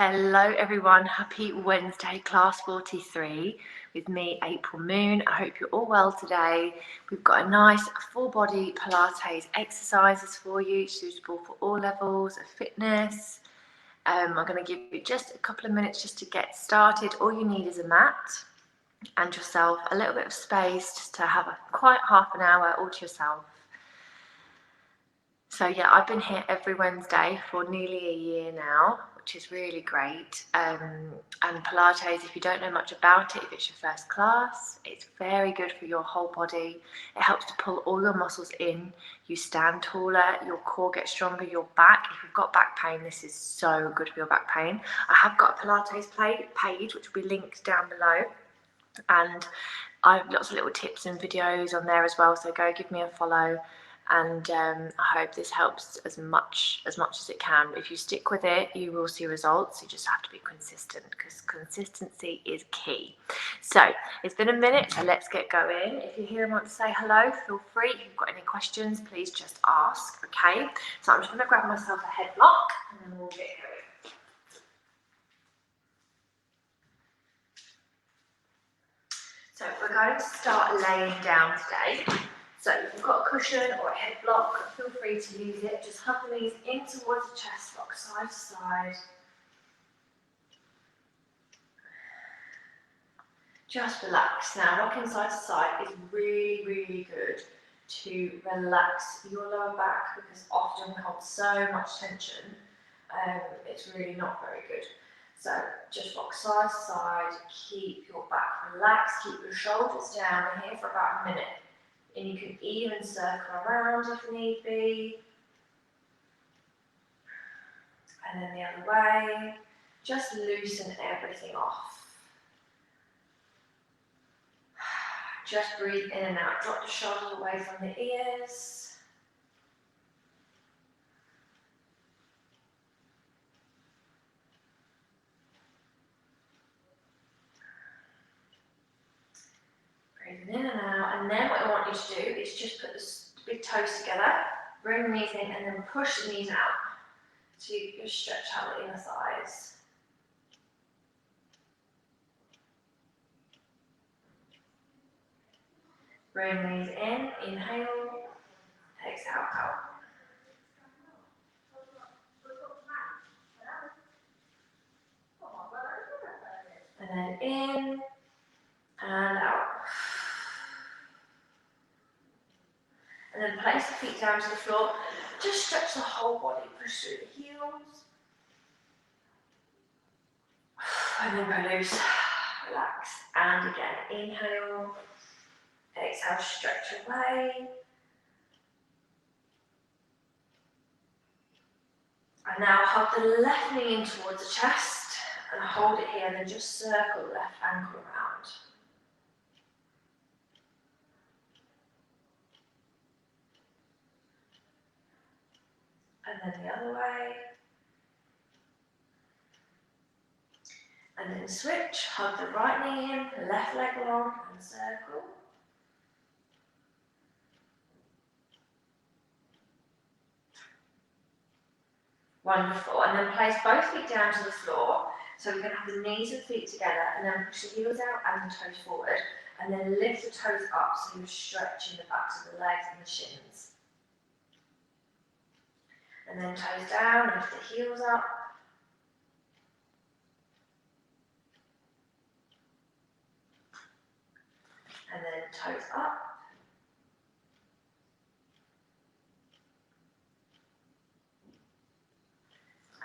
Hello everyone, happy Wednesday, class 43 with me, April Moon. I hope you're all well today. We've got a nice full body Pilates exercises for you, suitable for all levels of fitness. I'm going to give you just a couple of minutes just to get started. All you need is a mat and yourself a little bit of space just to have a quiet half an hour all to yourself. So yeah, I've been here every Wednesday for nearly a year now, which is really great. And Pilates, if you don't know much about it, if it's your first class, it's very good for your whole body. It helps to pull all your muscles in. You stand taller, your core gets stronger, your back. If you've got back pain, this is so good for your back pain. I have got a Pilates page, which will be linked down below. And I have lots of little tips and videos on there as well, so go give me a follow. And I hope this helps as much as it can. If you stick with it, you will see results. You just have to be consistent, because consistency is key. So it's been a minute, so let's get going. If you're here and want to say hello, feel free. If you've got any questions, please just ask, okay? So I'm just going to grab myself a head block and then we'll get going. So we're going to start laying down today. So if you've got a cushion or a head block, feel free to use it. Just hug the knees in towards the chest, rock side to side. Just relax. Now, rocking side to side is really, really good to relax your lower back, because often we hold so much tension, it's really not very good. So just rock side to side, keep your back relaxed, keep your shoulders down. We're here for about a minute. And you can even circle around if need be. And then the other way. Just loosen everything off. Just breathe in and out. Drop the shoulders away from the ears. Breathing in and out. And then what I want you to do is just put the big toes together, bring the knees in, and then push the knees out. So you just stretch out the inner thighs. Bring the knees in, inhale, exhale out. And then in and out. And then place the feet down to the floor. Just stretch the whole body, push through the heels. And then go loose, relax. And again, inhale, exhale, stretch away. And now hug the left knee in towards the chest and hold it here, and then just circle the left ankle around. And then the other way. And then switch, hug the right knee in, left leg long, and circle. Wonderful. And then place both feet down to the floor. So we're going to have the knees and feet together, and then push the heels out and the toes forward. And then lift the toes up, so you're stretching the backs of the legs and the shins. And then toes down, lift the heels up. And then toes up.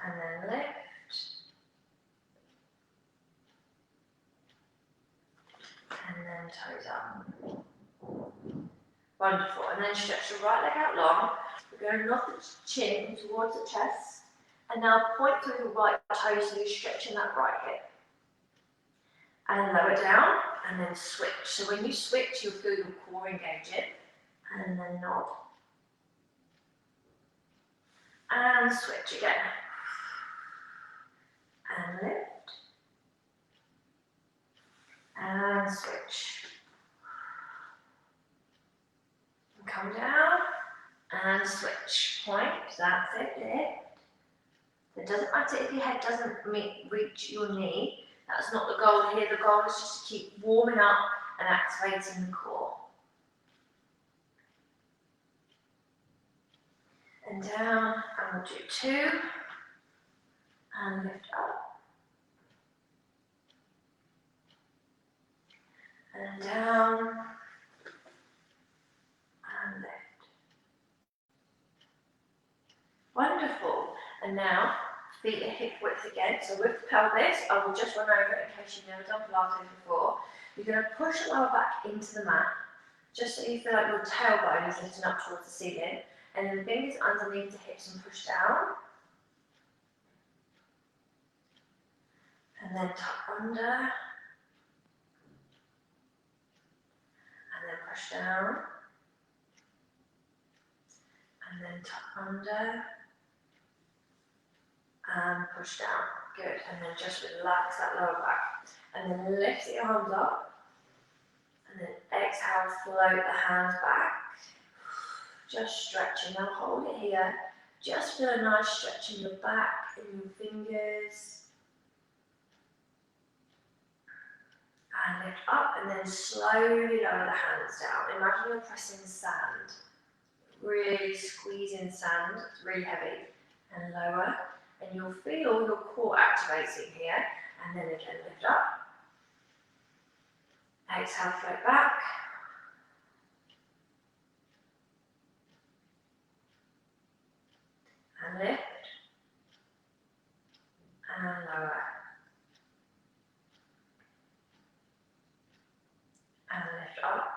And then lift. And then toes up. Wonderful. And then stretch the right leg out long. We're going to knock the chin towards the chest. And now point through the right toe, so you're stretching that right hip. And lower down, and then switch. So when you switch, you'll feel your core engaging. And then nod. And switch again. And lift. And switch. And come down. And switch. Point. That's it. Lift. It doesn't matter if your head doesn't reach your knee. That's not the goal here. The goal is just to keep warming up and activating the core. And down, and we'll do 2. And lift up. And down. And lift. Wonderful. And now, feet are hip width again. So with the pelvis, I will just run over it in case you've never done Pilates before. You're going to push the lower back into the mat, just so you feel like your tailbone is lifting up towards the ceiling. And then fingers underneath the hips and push down. And then tuck under. And then push down. And then tuck under. And push down. Good. And then just relax that lower back. And then lift the arms up. And then exhale, float the hands back. Just stretching. Now hold it here. Just feel a nice stretch in your back, in your fingers. And lift up and then slowly lower the hands down. Imagine you're pressing sand. Really squeezing sand. It's really heavy. And lower. And you'll feel your core activating here. And then again, lift up. Exhale, float back. And lift. And lower. And lift up.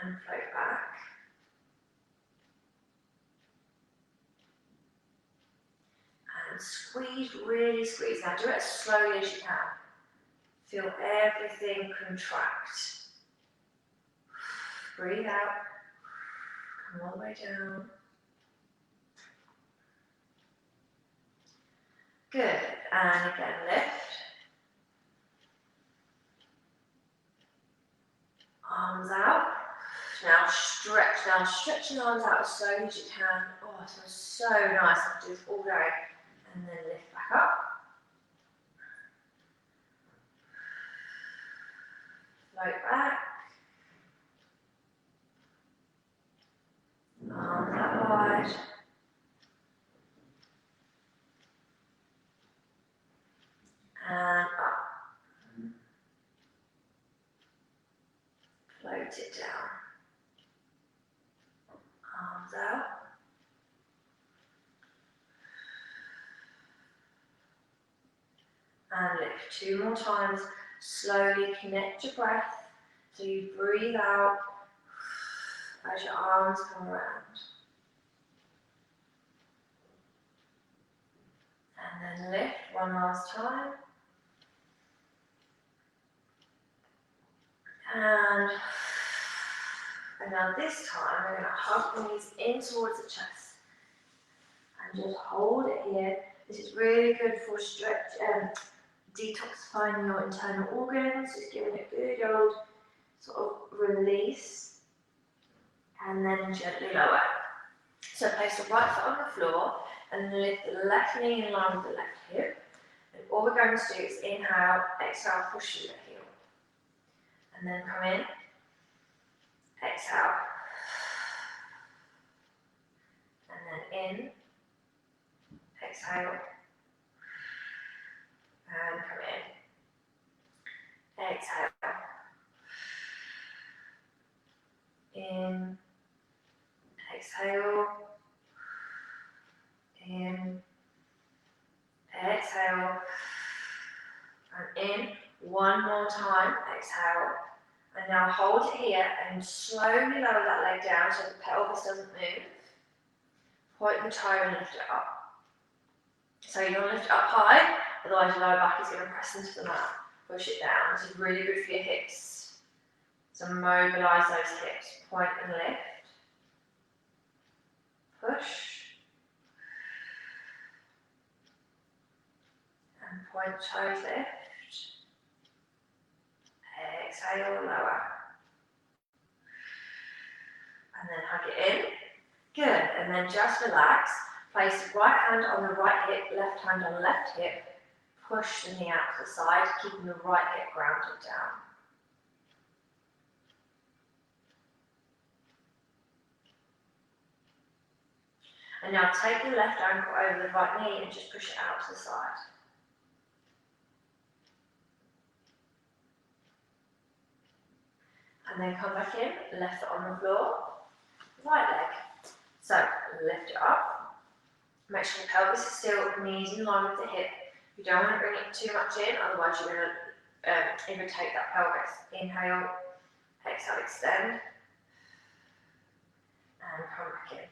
And float back. And squeeze, really squeeze. Now do it as slowly as you can. Feel everything contract. Breathe out. Come all the way down. Good. And again, lift. Arms out. Now stretch. Now stretch your arms out as slowly as you can. Oh, it feels so nice. I can do this all day. And then lift back up. Float back. Arms out wide. And up. Float it down. Arms out. And lift 2 more times. Slowly connect your breath. So you breathe out as your arms come around. And then lift 1 last time. And now this time we're going to hug the knees in towards the chest. And just hold it here. This is really good for detoxifying your internal organs, just giving it a good old sort of release. And then gently lower. So place the right foot on the floor and lift the left knee in line with the left hip. And all we're going to do is inhale, exhale, push through the heel. And then come in, exhale. And then in, exhale. And come in, exhale. In, exhale. In, exhale. And in. 1 more time, exhale. And now hold it here and slowly lower that leg down so the pelvis doesn't move. Point the toe and lift it up. So you want to lift it up high, otherwise your lower back is going to press into the mat. Push it down. This is really good for your hips. So mobilise those hips. Point and lift. Push. And point, toes, lift. Exhale, lower. And then hug it in. Good. And then just relax. Place the right hand on the right hip, left hand on the left hip. Push the knee out to the side, keeping the right hip grounded down. And now take the left ankle over the right knee and just push it out to the side. And then come back in, left foot on the floor, right leg. So lift it up. Make sure the pelvis is still, knees in line with the hip. You don't want to bring it too much in, otherwise you're going to irritate that pelvis. Inhale, exhale, extend. And come back in.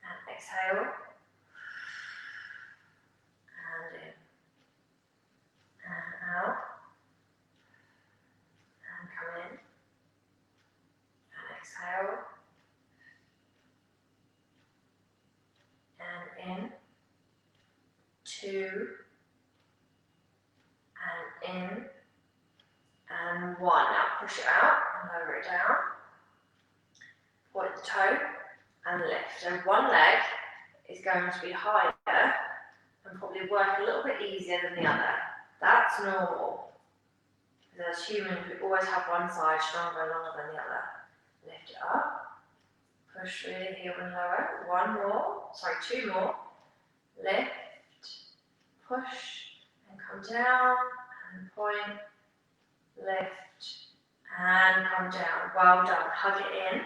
And exhale. And in. And out. And come in. And exhale. And in. 2. And in. And 1. Now push it out and lower it down. Point the toe and lift. And one leg is going to be higher and probably work a little bit easier than the other. That's normal. Because as humans, we always have one side stronger and longer than the other. Lift it up. Push through the heel and lower. 2 more. Lift. Push. And come down. And point. Lift. And come down. Well done. Hug it in.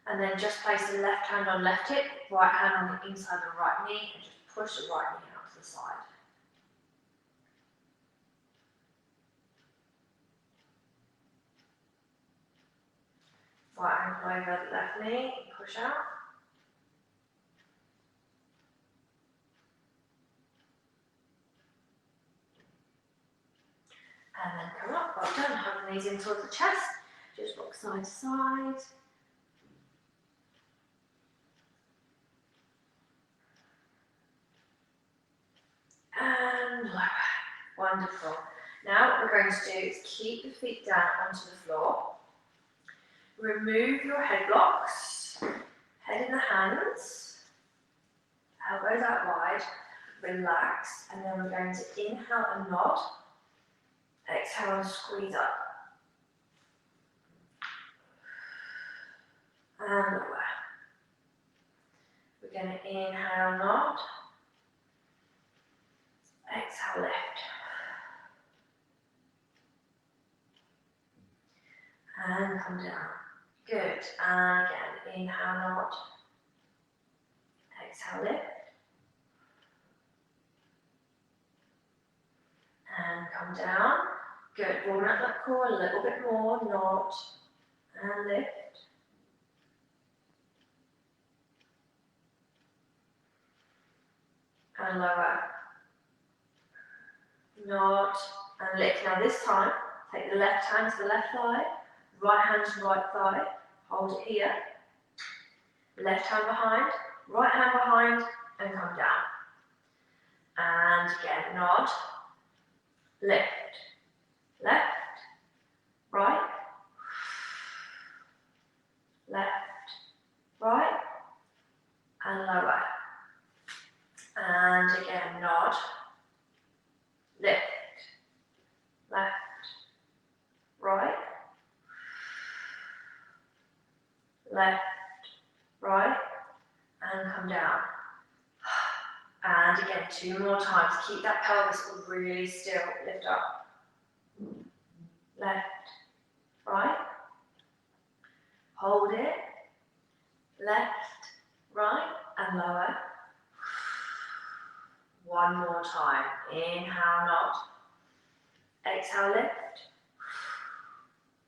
And then just place the left hand on left hip, right hand on the inside of the right knee, and just push the right knee out to the side. Right ankle over the left knee, push out. And then come up, well done, hug the knees in towards the chest, just rock side to side. And lower. Wonderful. Now what we're going to do is keep the feet down onto the floor. Remove your head blocks. Head in the hands. Elbows out wide. Relax. And then we're going to inhale and nod. Exhale and squeeze up. And lower. We're going to inhale, nod. Exhale, lift. And come down. Good. And again, inhale, nod. Exhale, lift. And come down. Good. Warm up that core a little bit more. Nod. And lift. And lower. Nod and lift. Now this time, take the left hand to the left thigh, right hand to the right thigh, hold it here, left hand behind, right hand behind, and come down. And again, nod, lift, left, right, left, right, and lower. And again, nod, lift, left, right, left, right, and come down. And again, 2 more times. Keep that pelvis really still. Lift up, left, right, hold it, left, right, and lower. 1 more time. Inhale, nod. Exhale, lift.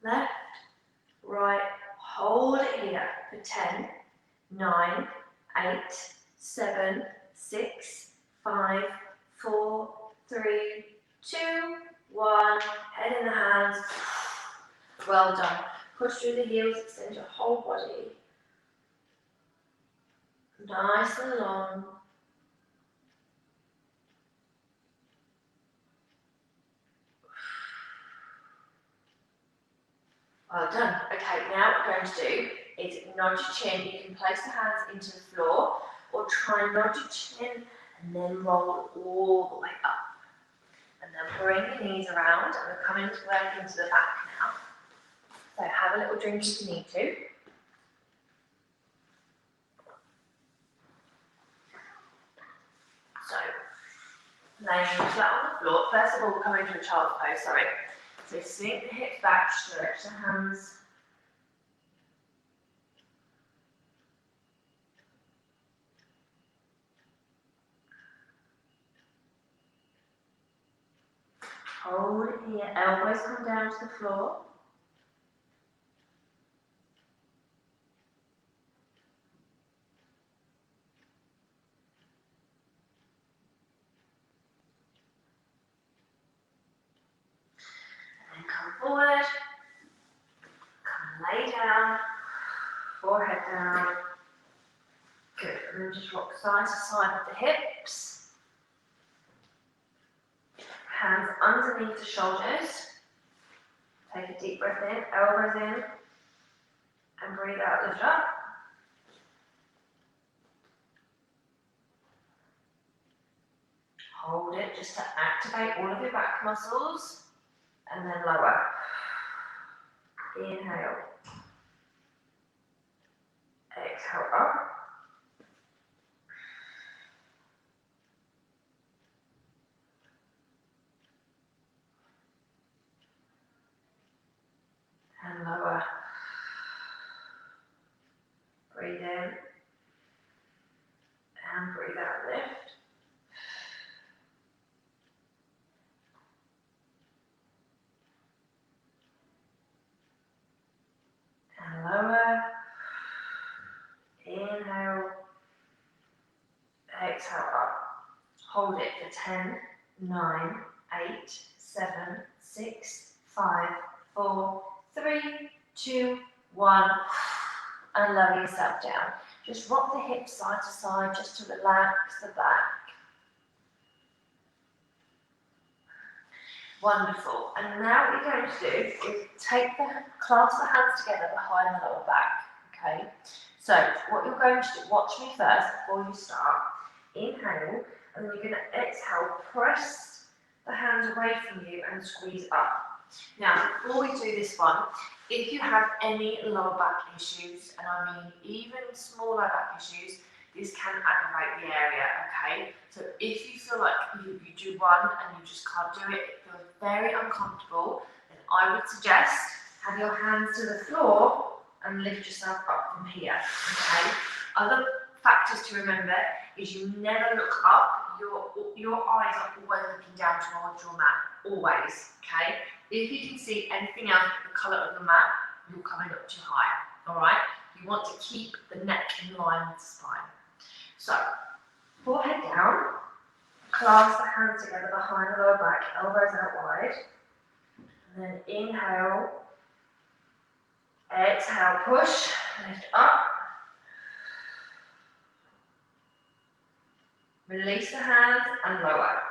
Left, right. Hold it here for 10, 9, 8, 7, 6, 5, 4, 3, 2, 1. Head in the hands. Well done. Push through the heels, extend your whole body. Nice and long. Well done. Okay, now what we're going to do is nod your chin. You can place the hands into the floor or try and nod your chin and then roll all the way up. And then bring your knees around, and we're coming to work into the back now. So have a little drink if you need to. So, laying flat on the floor. First of all, we'll come into a child's pose, sorry. So sink the hips back, stretch the hands. Hold it here, elbows come down to the floor. And then come forward, come lay down, forehead down. Good, and then just rock side to side with the hips. Hands underneath the shoulders. Take a deep breath in, elbows in, and breathe out, lift up. Hold it just to activate all of your back muscles, and then lower. Inhale. Exhale up. And lower. Breathe in. And breathe out, lift. And lower. Inhale. Exhale up. Hold it for 10, 9, 8, 7, 6, 5, 4, 3, 2, 1. And lower yourself down. Just rock the hips side to side just to relax the back. Wonderful. And now what you're going to do is clasp the hands together behind the lower back. Okay? So what you're going to do, watch me first before you start. Inhale, and then you're going to exhale, press the hands away from you and squeeze up. Now, before we do this one, if you have any lower back issues, and I mean even small lower back issues, this can aggravate the area, okay? So if you feel like you do one and you just can't do it, it feels very uncomfortable, then I would suggest have your hands to the floor and lift yourself up from here, okay? Other factors to remember is you never look up, your eyes are always looking down towards your mat, always, okay? If you can see anything else but the colour of the mat, you're coming up too high, all right? You want to keep the neck in line with the spine. So, forehead down, clasp the hands together behind the lower back, elbows out wide, and then inhale, exhale, push, lift up, release the hands and lower.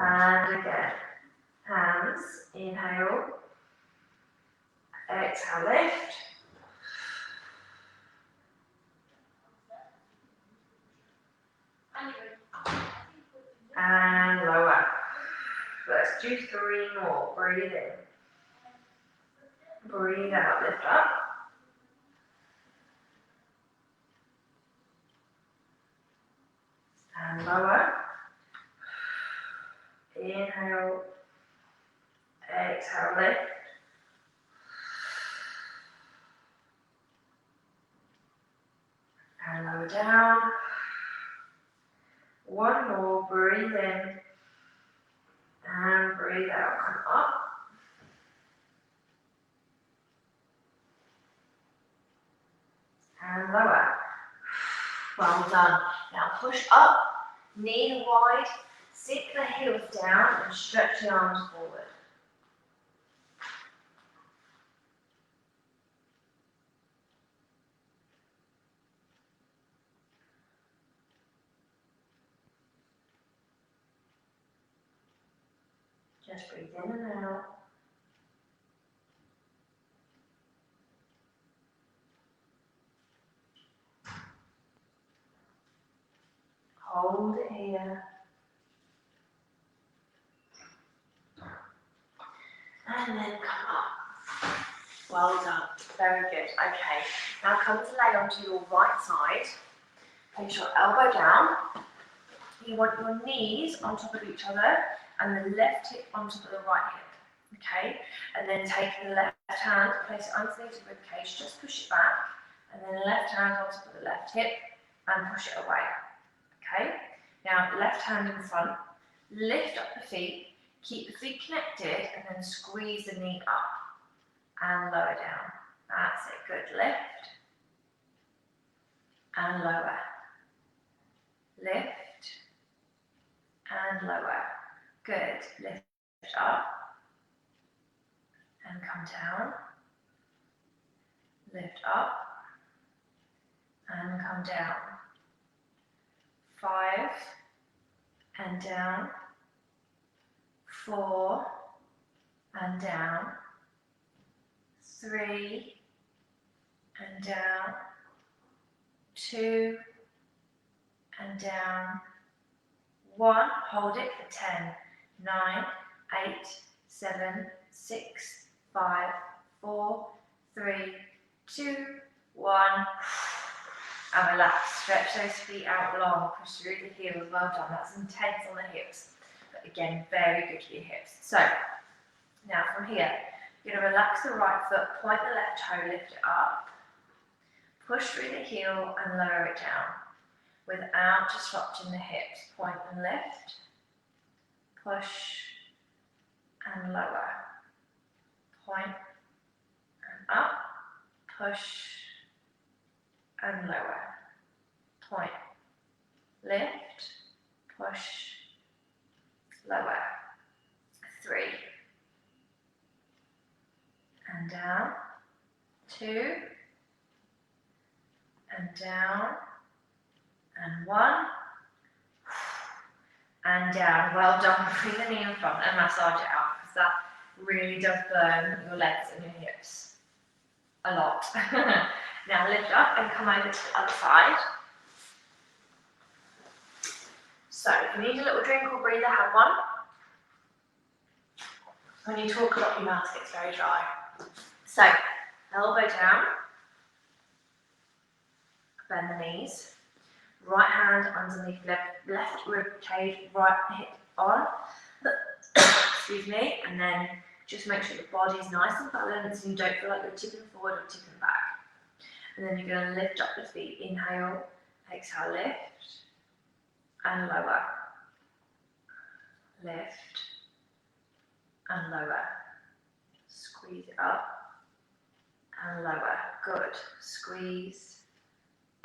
And again, hands, inhale, exhale, lift, and lower. Let's do 3 more. Breathe in. Breathe out, lift up. And lower. Inhale. Exhale, lift. And lower down. 1 more. Breathe in. And breathe out. Come up. And lower. Well done. Now push up, knee wide, sink the heels down and stretch the arms forward. Just breathe in and out. hold it here. And then come up. Well done. Very good. Okay. Now come to lay onto your right side. Place your elbow down. You want your knees on top of each other and the left hip on top of the right hip. Okay? And then take the left hand, place it underneath the rib cage, just push it back. And then left hand on top of the left hip and push it away. Okay? Now left hand in front. Lift up the feet. Keep the feet connected and then squeeze the knee up and lower down. That's it. Good. Lift and lower. Lift and lower. Good. Lift up and come down. Lift up and come down. 5 and down. 4 and down. 3 and down. 2 and down. 1, hold it for 10, 9, 8, 7, 6, 5, 4, 3, 2, 1. And relax. Stretch those feet out long. Push through the heels. Well done. That's intense on the hips. But again, very good for your hips. So, now from here, you're going to relax the right foot, point the left toe, lift it up. Push through the heel and lower it down without disrupting the hips. Point and lift, push and lower, point and up, push and lower, point, lift, push, lower. 3 and down, 2 and down, and 1 and down. Well done. Bring the knee in front and massage it out because that really does burn your legs and your hips a lot. Now lift up and come over to the other side. So if you need a little drink or breather, have one. When you talk a lot, your mouth gets very dry. So elbow down, bend the knees. Right hand underneath left rib cage, right hip on. Excuse me, and then just make sure the body's nice and balanced and you don't feel like you're tipping forward or tipping back. And then you're going to lift up the feet. Inhale, exhale, lift and lower. Lift and lower. Squeeze it up and lower. Good. Squeeze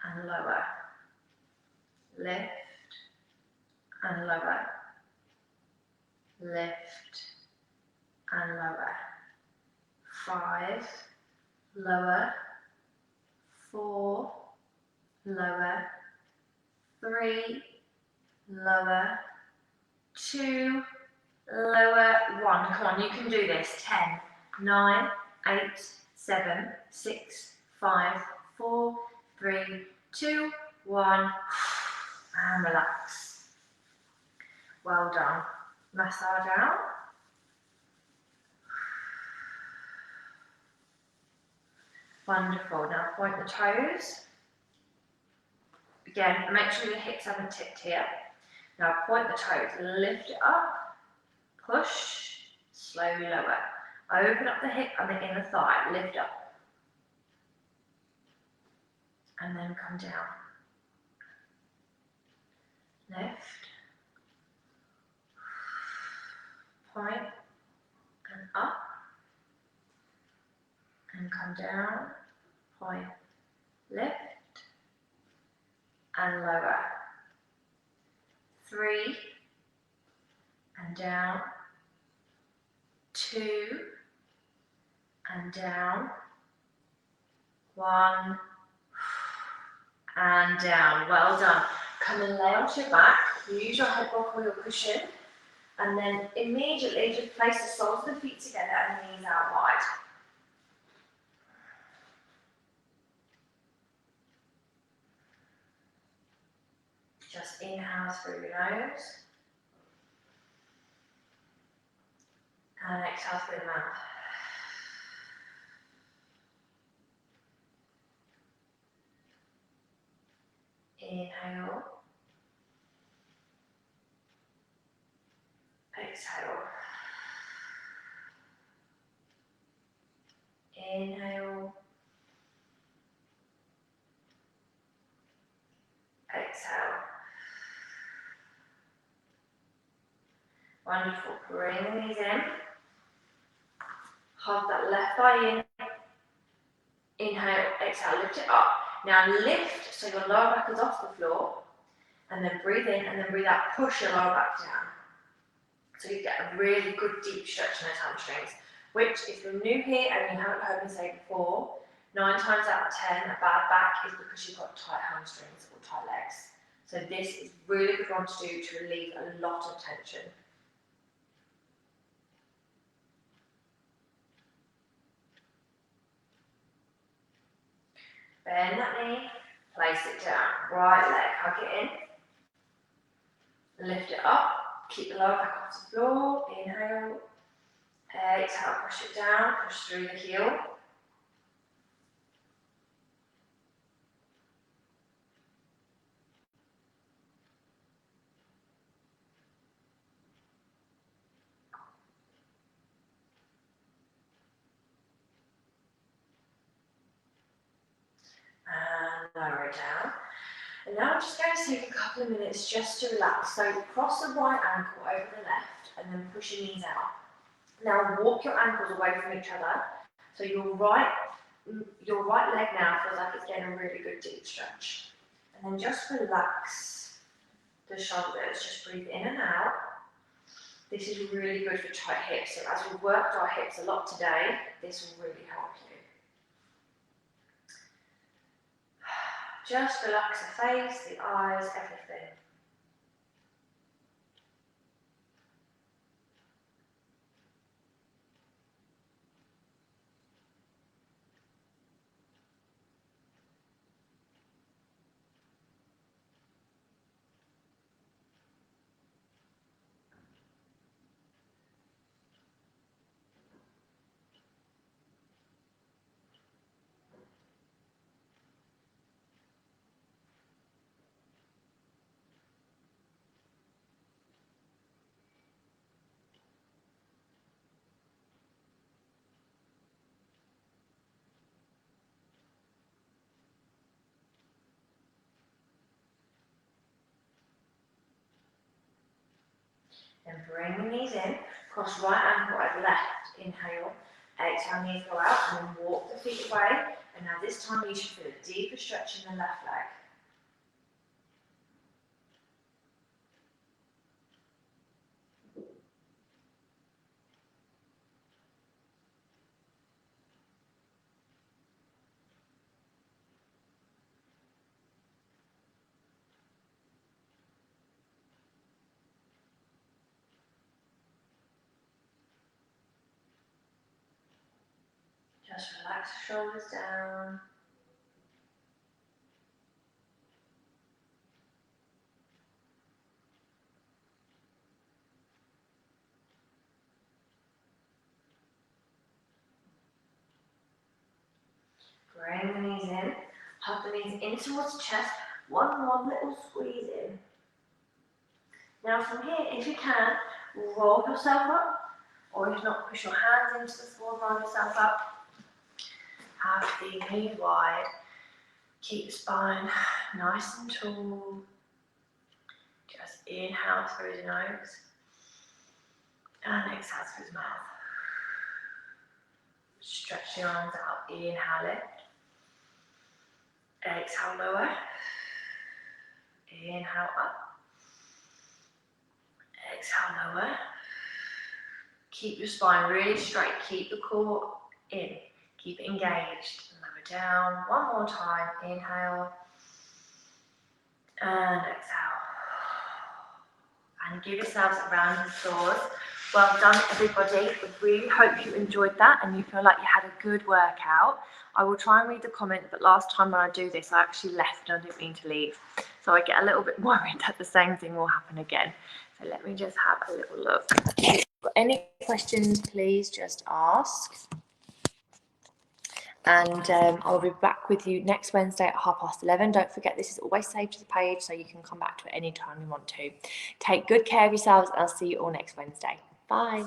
and lower. Lift and lower. Lift and lower. 5, lower. 4, lower. 3, lower. 2, lower. 1. Come on, you can do this. 10, 9, 8, 7, 6, 5, 4, 3, 2, 1. And relax. Well done. Massage out. Wonderful. Now point the toes. Again, make sure your hips haven't tipped here. Now point the toes. Lift it up. Push. Slowly lower. Open up the hip and the inner thigh. Lift up. And then come down. Lift, point, and up, and come down, point, lift, and lower. 3, and down, 2, and down, 1, and down. Well done. Come and lay onto your back, use your head block or your cushion, and then immediately just place the soles of the feet together and knees out wide. Just inhale through your nose. And exhale through the mouth. Inhale. Exhale. Inhale. Exhale. Wonderful. Bring the knees in. Hold that left thigh in. Inhale, exhale, lift it up. Now lift so your lower back is off the floor. And then breathe in and then breathe out. Push your lower back down. So you get a really good deep stretch in those hamstrings. Which, if you're new here and you haven't heard me say before, 9 times out of 10, a bad back is because you've got tight hamstrings or tight legs. So this is a really good one to do to relieve a lot of tension. Bend that knee, place it down. Right leg, hug it in. Lift it up, keep the lower back off the floor. Inhale. Exhale, push it down, push through the heel. And lower it down. And now I'm just going to take a couple of minutes just to relax. So cross the right ankle over the left and then push your knees out. Now walk your ankles away from each other. So your right leg now feels like it's getting a really good deep stretch. And then just relax the shoulders. Just breathe in and out. This is really good for tight hips. So as we've worked our hips a lot today, this will really help you. Just relax the face, the eyes, everything. And bring the knees in, cross right ankle over left, inhale, exhale, knees go out, and then walk the feet away. And now this time you should feel a deeper stretch in the left leg. Just relax the shoulders down. Bring the knees in, hug the knees in towards the chest, one more little squeeze in. Now from here, if you can, roll yourself up, or if not, push your hands into the floor, roll yourself up. Have the knee wide, keep the spine nice and tall. Just inhale through the nose, and exhale through the mouth. Stretch your arms out, inhale lift. Exhale lower, inhale up, exhale lower. Keep your spine really straight, keep the core in, keep it engaged. Lower down, one more time, inhale, and exhale. And give yourselves a round of applause. Well done, everybody. I really hope you enjoyed that and you feel like you had a good workout. I will try and read the comment, but last time when I do this, I actually left and I didn't mean to leave. So I get a little bit worried that the same thing will happen again. So let me just have a little look. If you've got any questions, please just ask. And I'll be back with you next Wednesday at 11:30. Don't forget, this is always saved to the page, so you can come back to it any time you want to. Take good care of yourselves, and I'll see you all next Wednesday. Bye.